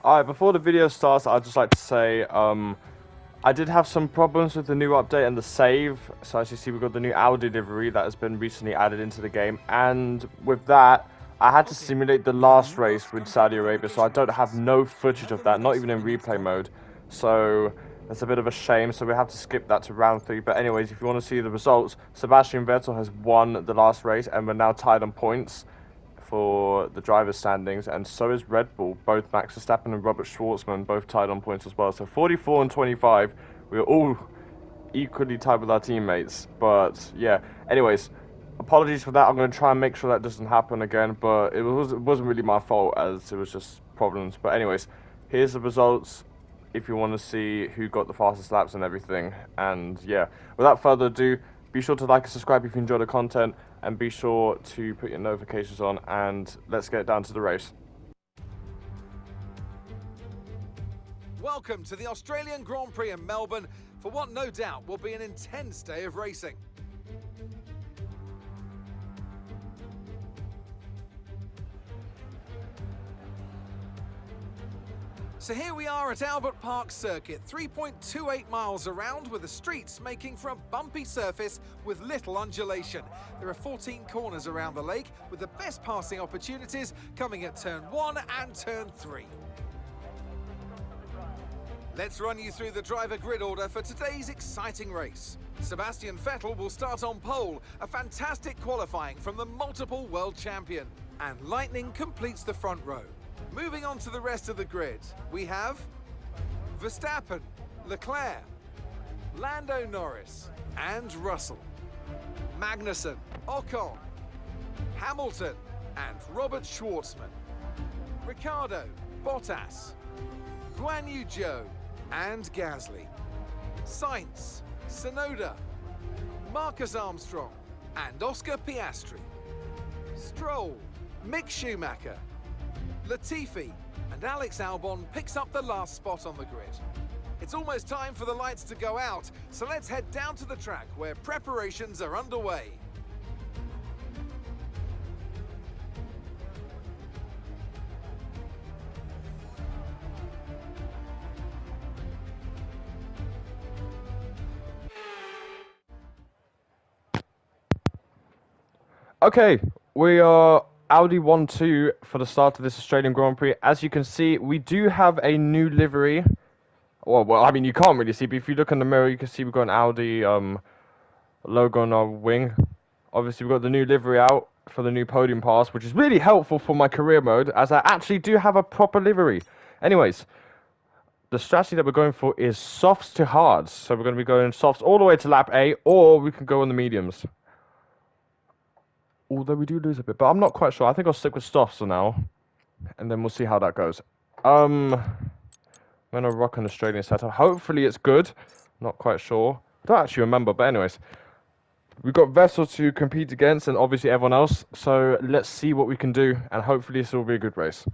Alright, before the video starts, I'd just like to say, I did have some problems with the new update and the save. So as you see, we've got the new Audi livery that has been recently added into the game. And with that, I had to simulate the last race with Saudi Arabia, so I don't have no footage of that, not even in replay mode. So that's a bit of a shame, so we have to skip that to round 3. But anyways, if you want to see the results, Sebastian Vettel has won the last race, and we're now tied on points for the driver's standings, and so is Red Bull. Both Max Verstappen and Robert Schwartzman both tied on points as well. So 44 and 25, we're all equally tied with our teammates. But yeah, anyways, apologies for that. I'm going to try and make sure that doesn't happen again, but it wasn't really my fault, as it was just problems. But anyways, here's the results if you want to see who got the fastest laps and everything. And yeah, without further ado, be sure to like and subscribe if you enjoy the content, and be sure to put your notifications on, and let's get down to the race. Welcome to the Australian Grand Prix in Melbourne for what no doubt will be an intense day of racing. So here we are at Albert Park Circuit, 3.28 miles around, with the streets making for a bumpy surface with little undulation. There are 14 corners around the lake, with the best passing opportunities coming at turn 1 and turn 3. Let's run you through the driver grid order for today's exciting race. Sebastian Vettel will start on pole, a fantastic qualifying from the multiple world champion. And Lightning completes the front row. Moving on to the rest of the grid, we have Verstappen, Leclerc, Lando Norris and Russell, Magnussen, Ocon, Hamilton and Robert Schwartzman, Ricciardo, Bottas, Guan Yu Zhou and Gasly, Sainz, Tsunoda, Marcus Armstrong and Oscar Piastri, Stroll, Mick Schumacher, Latifi and Alex Albon picks up the last spot on the grid. It's almost time for the lights to go out, so let's head down to the track where preparations are underway. Okay, we are Audi 1-2 for the start of this Australian Grand Prix. As you can see, we do have a new livery. Well, I mean, you can't really see, but if you look in the mirror, you can see we've got an Audi logo on our wing. Obviously, we've got the new livery out for the new podium pass, which is really helpful for my career mode, as I actually do have a proper livery. Anyways, the strategy that we're going for is softs to hards. So we're going to be going softs all the way to lap A, or we can go on the mediums. Although we do lose a bit, but I'm not quite sure. I think I'll stick with softs for now, and then we'll see how that goes. I'm going to rock an Australian setup. Hopefully it's good. Not quite sure. I don't actually remember, but anyways. We've got Vettel to compete against, and obviously everyone else. So let's see what we can do, and hopefully this will be a good race.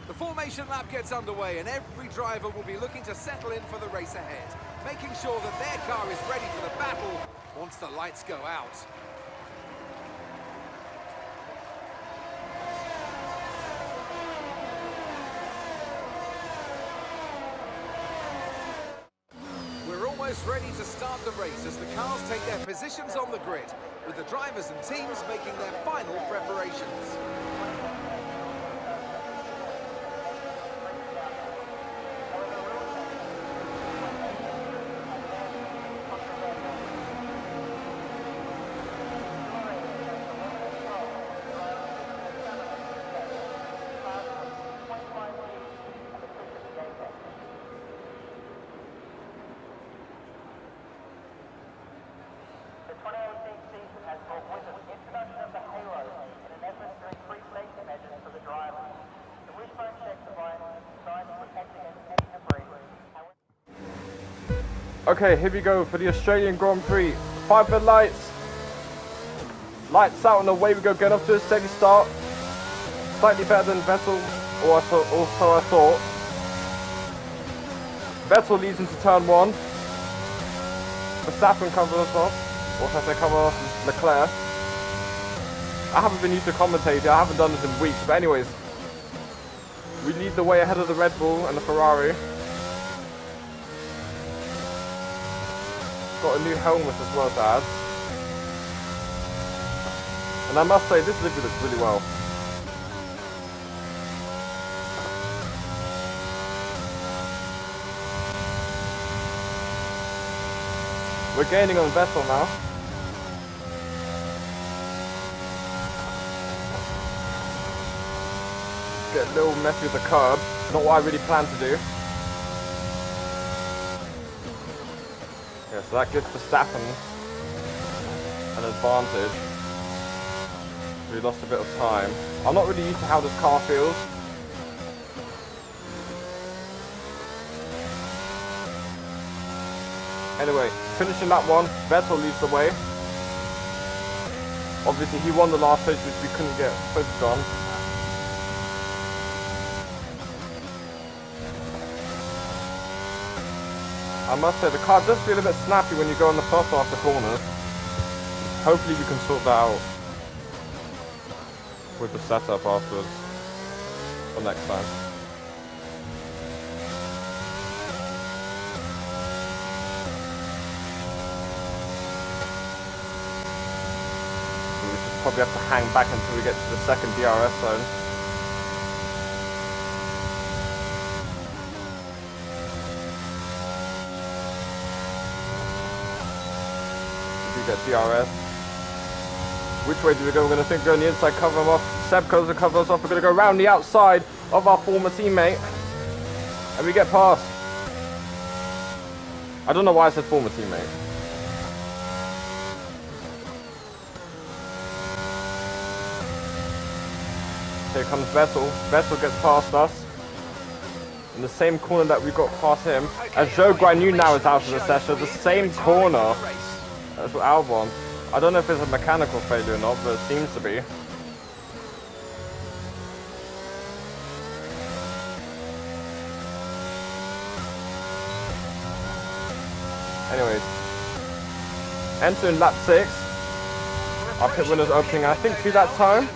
The formation lap gets underway, and every driver will be looking to settle in for the race ahead, making sure that their car is ready for the battle once the lights go out. We're almost ready to start the race as the cars take their positions on the grid, with the drivers and teams making their final preparations. Okay, here we go for the Australian Grand Prix. 5-minute lights. Lights out and away we go. Get off to a steady start. Slightly better than Vettel, or so I thought. Vettel leads into turn 1. Verstappen covers us off. Or should I say cover off Leclerc. I haven't been used to commentating. I haven't done this in weeks. But anyways, we lead the way ahead of the Red Bull and the Ferrari. Got a new helmet as well to add. And I must say, this livery looks really well. We're gaining on Vettel now. Get a little messy with the curb. Not what I really planned to do. Yeah, so that gives Verstappen an advantage. We lost a bit of time. I'm not really used to how this car feels. Anyway, finishing that one, Vettel leads the way. Obviously he won the last race, which we couldn't get focused on. I must say, the car does feel a bit snappy when you go on the first or after corners. Hopefully we can sort that out with the setup afterwards, for next time. We should probably have to hang back until we get to the second DRS zone. We get DRS. Which way do we go? We're going to think go on the inside, cover them off. Seb goes to cover us off. We're going to go round the outside of our former teammate. And we get past. I don't know why I said former teammate. Here comes Vettel. Vettel gets past us. In the same corner that we got past him. As Joe Guanyu now is out of the session. The same corner as Albon. I don't know if it's a mechanical failure or not, but it seems to be. Anyways, entering lap 6. Our pit window's opening, I think, to that time.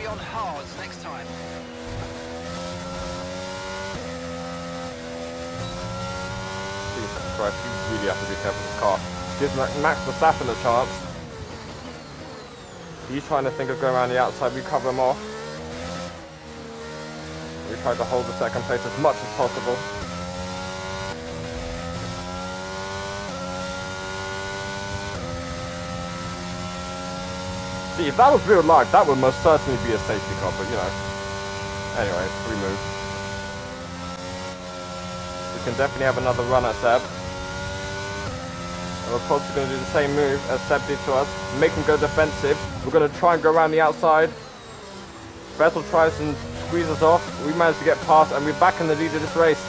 Jesus Christ, you really have to be careful with this car. Gives Max Verstappen a chance. He's trying to think of going around the outside. We cover him off. We try to hold the second place as much as possible. See, if that was real life, that would most certainly be a safety car, but you know. Anyway, we move. We can definitely have another run at Seb. And we're probably going to do the same move as Seb did to us. Make him go defensive. We're going to try and go around the outside. Vettel tries and squeezes us off. We managed to get past and we're back in the lead of this race.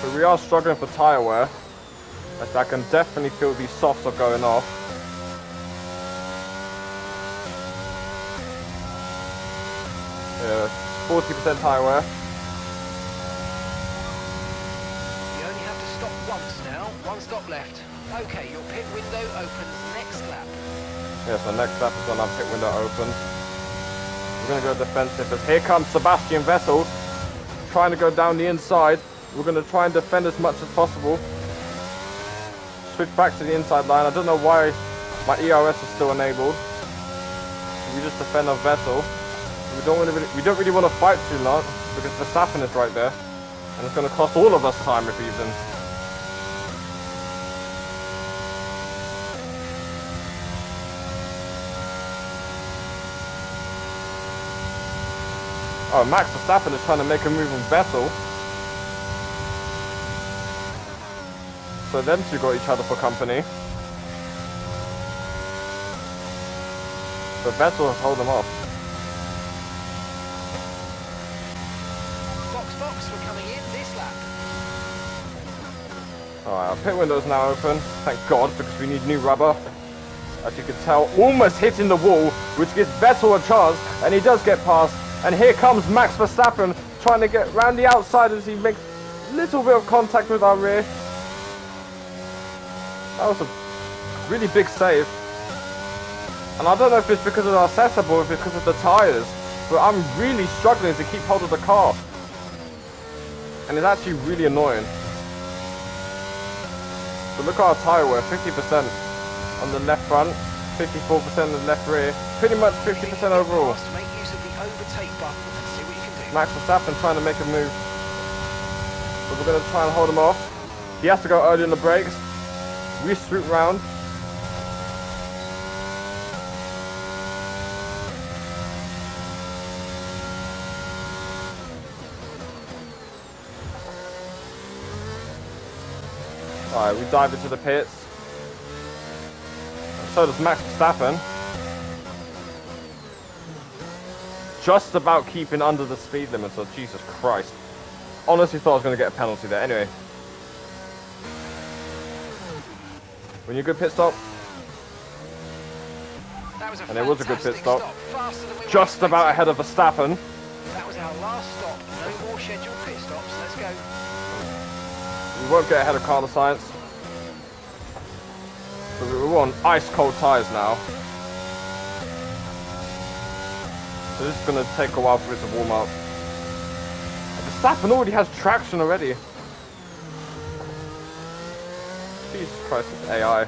But we are struggling for tyre wear. As I can definitely feel these softs are going off. Yeah, 40% tyre wear. You only have to stop once now. One stop left. Okay, your pit window opens next lap. Yeah, so next lap is when our pit window opens. We're going to go defensive as here comes Sebastian Vettel. Trying to go down the inside. We're going to try and defend as much as possible. Switch back to the inside line. I don't know why my ERS is still enabled. We just defend on Vettel. We don't really want to fight too long because Verstappen is right there, and it's going to cost all of us time if even. Oh, Max Verstappen is trying to make a move on Vettel. So them two got each other for company. But Vettel has held them off. Box, we're coming in this lap. Alright, our pit window is now open. Thank God, because we need new rubber. As you can tell, almost hitting the wall, which gives Vettel a chance, and he does get past. And here comes Max Verstappen trying to get round the outside as he makes a little bit of contact with our rear. That was a really big save. And I don't know if it's because of our setup or if it's because of the tyres, but I'm really struggling to keep hold of the car. And it's actually really annoying. But look at our tyre wear, 50% on the left front, 54% on the left rear, pretty much 50% overall. Make use of the overtake button and see what you can do. Max Verstappen trying to make a move. But we're going to try and hold him off. He has to go early on the brakes. We swoop round. Alright, we dive into the pits. And so does Max Verstappen. Just about keeping under the speed limit, so Jesus Christ. Honestly thought I was going to get a penalty there. Anyway. When you're good pit stop. And it was a good pit stop. Just about ahead of Verstappen. That was our last stop. No more scheduled pit stops. Let's go. We won't get ahead of Carlos Sainz. But we're on ice cold tyres now. So this is going to take a while for it to warm up. Verstappen already has traction already. Jesus Christ, it's AI.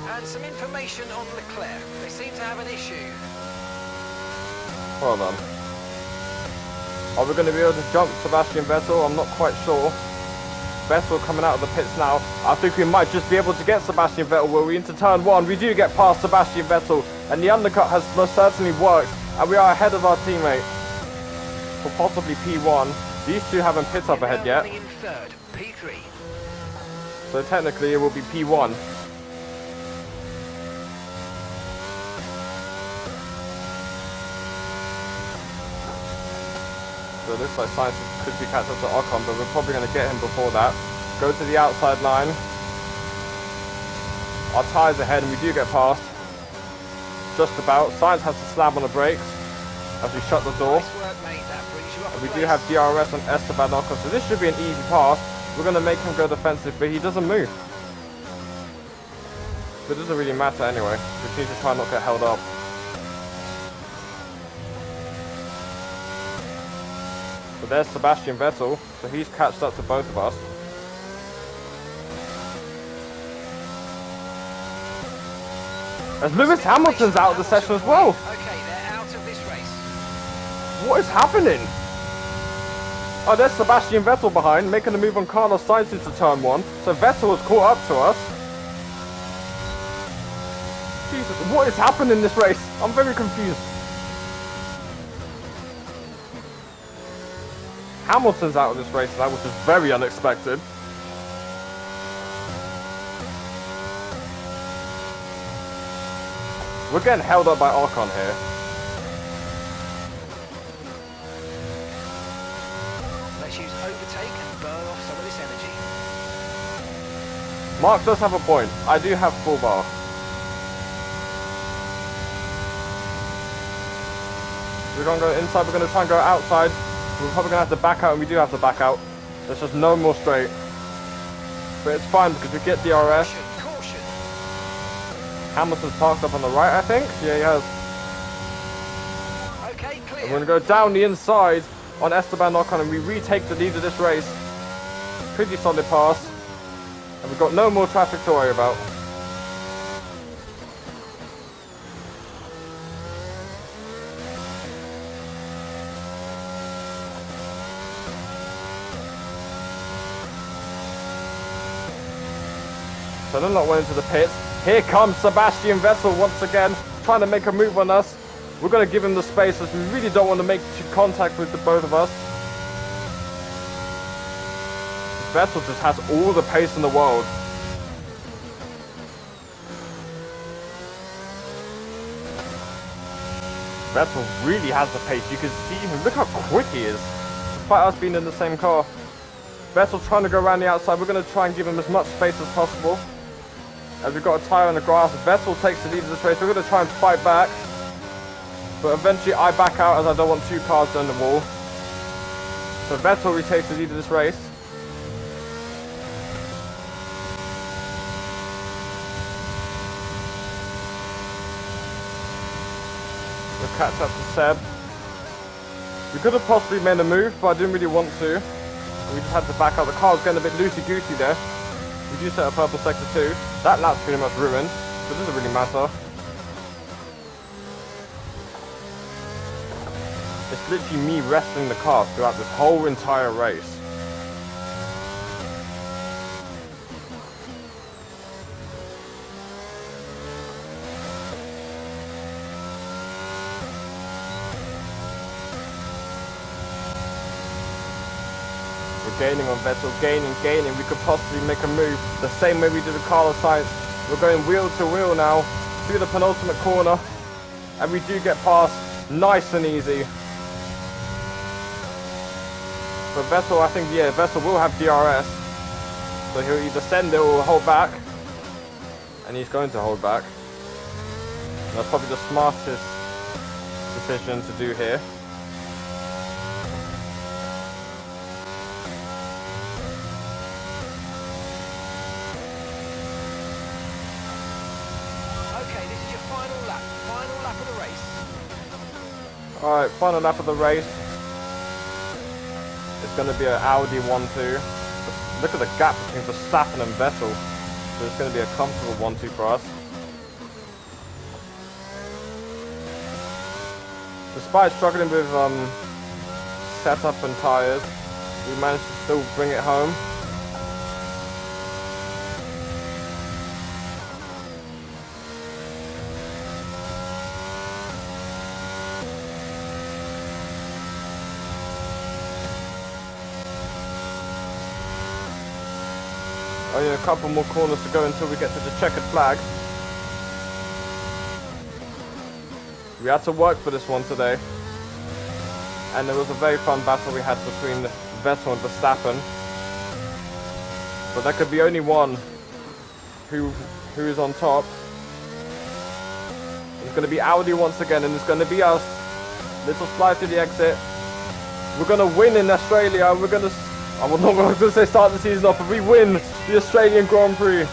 And some information on Leclerc. They seem to have an issue. Hold on. Are we going to be able to jump Sebastian Vettel? I'm not quite sure. Vettel coming out of the pits now. I think we might just be able to get Sebastian Vettel. Were we into turn 1? We do get past Sebastian Vettel. And the undercut has most certainly worked. And we are ahead of our teammate. For possibly P1. These two haven't pit up ahead yet. In third, P3. So technically it will be P1. So it looks like Sainz could be catch up to Ocon, but we're probably going to get him before that. Go to the outside line. Our tyres ahead and we do get past. Just about. Sainz has to slam on the brakes as we shut the door. Nice work, mate. That brings you up And we a do place. have DRS on Esteban Ocon, so this should be an easy pass. We're going to make him go defensive, but he doesn't move. But it doesn't really matter anyway. We just need to try and not get held up. But there's Sebastian Vettel, so he's catched up to both of us. As Lewis Hamilton's out of the session as well. Okay, they're out of this race. What is happening? Oh, there's Sebastian Vettel behind, making a move on Carlos Sainz into turn 1. So Vettel has caught up to us. Jesus, what is happening in this race? I'm very confused. Hamilton's out of this race now, which is very unexpected. We're getting held up by Ocon here. Let's use overtake and burn off some of this energy. Mark does have a point. I do have full bar. We're going to go inside, we're going to try and go outside. We're probably going to have to back out, and we do have to back out. There's just no more straight. But it's fine because we get DRS. Caution. Hamilton's parked up on the right, I think. Yeah, he has. Okay, clear. And we're going to go down the inside on Esteban Ocon, and we retake the lead of this race. Pretty solid pass. And we've got no more traffic to worry about. So they're not went into the pits. Here comes Sebastian Vettel once again, trying to make a move on us. We're going to give him the space as we really don't want to make contact with the both of us. Vettel just has all the pace in the world. Vettel really has the pace. You can see him. Look how quick he is, despite us being in the same car. Vettel trying to go around the outside. We're going to try and give him as much space as possible. As we've got a tyre on the grass, Vettel takes the lead of this race. We're going to try and fight back. But eventually I back out as I don't want two cars on the wall. So Vettel retakes the lead of this race. catch up to Seb. We could have possibly made a move, but I didn't really want to. We just had to back out. The car was getting a bit loosey-goosey there. We do set a purple sector 2. That lap's pretty much ruined, so it doesn't really matter. It's literally me wrestling the car throughout this whole entire race. Gaining on Vettel, gaining. We could possibly make a move the same way we did with Carlos Sainz. We're going wheel to wheel now through the penultimate corner, and we do get past nice and easy. But Vettel, I think, yeah, Vettel will have DRS, so he'll either send it or hold back, and he's going to hold back. And that's probably the smartest decision to do here. Alright, final lap of the race. It's going to be an Audi 1-2. Look at the gap between Verstappen and Vettel. So it's going to be a comfortable 1-2 for us. Despite struggling with setup and tyres, we managed to still bring it home. Only a couple more corners to go until we get to the checkered flag. We had to work for this one today. And it was a very fun battle we had between Vettel and Verstappen. But there could be only one who is on top. It's going to be Audi once again, and it's going to be us. Little slide to the exit. We're going to win in Australia. We're going to... I'm not going to say start the season off, but we win the Australian Grand Prix.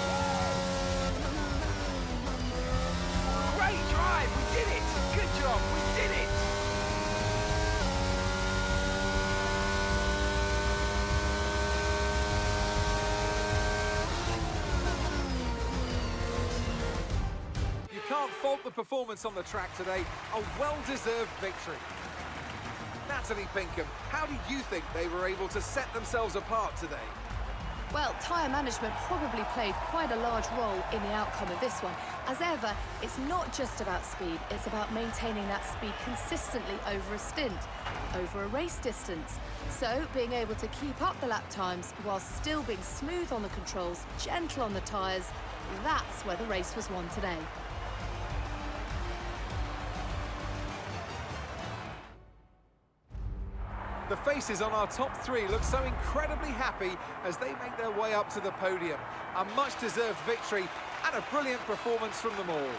Great drive, we did it. Good job, we did it. You can't fault the performance on the track today. A well-deserved victory. Natalie Pinkham, how do you think they were able to set themselves apart today? Well, tyre management probably played quite a large role in the outcome of this one. As ever, it's not just about speed, it's about maintaining that speed consistently over a stint, over a race distance. So, being able to keep up the lap times while still being smooth on the controls, gentle on the tyres, that's where the race was won today. The faces on our top three look so incredibly happy as they make their way up to the podium. A much-deserved victory and a brilliant performance from them all.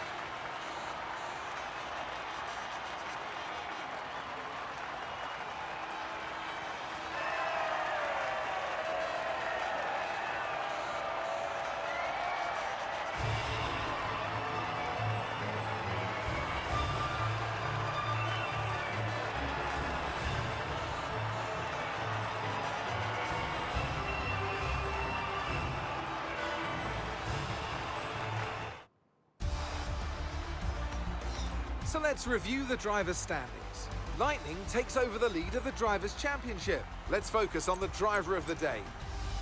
So let's review the drivers' standings. Lightning takes over the lead of the Drivers' Championship. Let's focus on the driver of the day.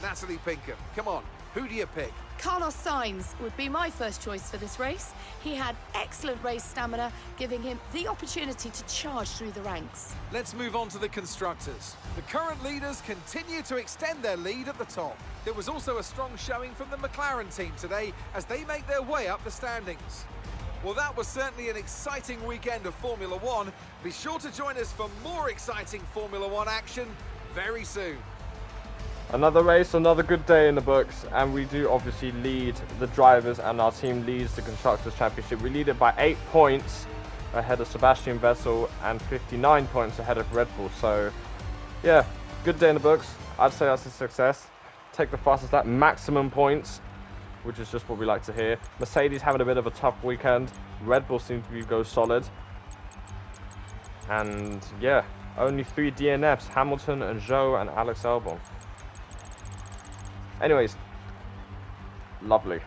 Natalie Pinkham, come on, who do you pick? Carlos Sainz would be my first choice for this race. He had excellent race stamina, giving him the opportunity to charge through the ranks. Let's move on to the constructors. The current leaders continue to extend their lead at the top. There was also a strong showing from the McLaren team today as they make their way up the standings. Well, that was certainly an exciting weekend of Formula One. Be sure to join us for more exciting Formula One action very soon. Another race, another good day in the books, and we do obviously lead the drivers, and our team leads the Constructors' Championship. We lead it by 8 points ahead of Sebastian Vettel and 59 points ahead of Red Bull. So, yeah, good day in the books. I'd say that's a success. Take the fastest lap, maximum points, which is just what we like to hear. Mercedes having a bit of a tough weekend. Red Bull seems to go solid. And yeah, only 3 DNFs, Hamilton and Zhou and Alex Albon. Anyways, lovely.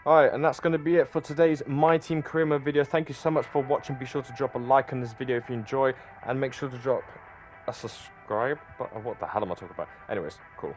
Alright, and that's going to be it for today's My Team Career Mode video. Thank you so much for watching. Be sure to drop a like on this video if you enjoy, and make sure to drop a subscribe. But what the hell am I talking about? Anyways, cool.